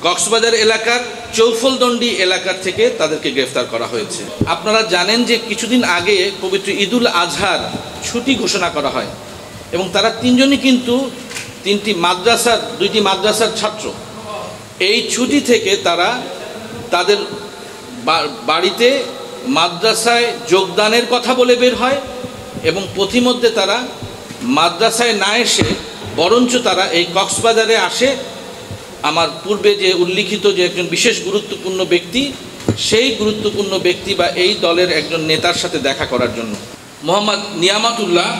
কক্সবাজার এলাকার চৌফলদণ্ডি এলাকা থেকে তাদেরকে গ্রেফতার করা হয়েছে। আপনারা জানেন যে কিছুদিন আগে পবিত্র ঈদুল আজহার ছুটি ঘোষণা করা হয় এবং তারা তিনজনই কিন্তু দুইটি মাদ্রাসার ছাত্র। এই ছুটি থেকে তারা তাদের বাড়িতে মাদ্রাসায় যোগদানের কথা বলে বের হয় এবং পথিমধ্যে তারা মাদ্রাসায় না এসে বরঞ্চ তারা এই কক্সবাজারে আসে আমার পূর্বে যে উল্লিখিত যে একজন বিশেষ গুরুত্বপূর্ণ ব্যক্তি, সেই গুরুত্বপূর্ণ ব্যক্তি বা এই দলের একজন নেতার সাথে দেখা করার জন্য। মোহাম্মদ নিয়ামতুল্লাহ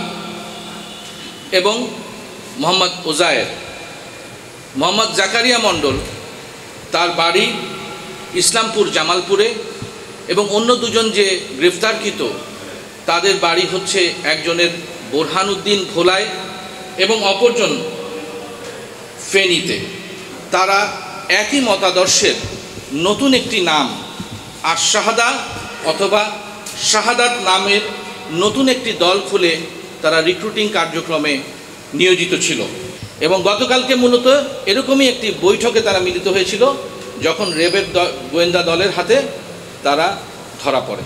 এবং মোহাম্মদ ওজায়ের। মোহাম্মদ জাকারিয়া মণ্ডল তার বাড়ি ইসলামপুর জামালপুরে এবং অন্য দুজন যে গ্রেফতারকৃত তাদের বাড়ি হচ্ছে একজনের বোরহানুদ্দিন ভোলায় এবং অপরজন ফেনীতে। তারা একই মতাদর্শের নতুন একটি নাম আশ-শাহাদা অথবা শাহাদাত নামের নতুন একটি দল খুলে তারা রিক্রুটিং কার্যক্রমে নিয়োজিত ছিল এবং গতকালকে মূলত এরকমই একটি বৈঠকে তারা মিলিত হয়েছিল যখন র্যাবের গোয়েন্দা দলের হাতে তারা ধরা পড়ে।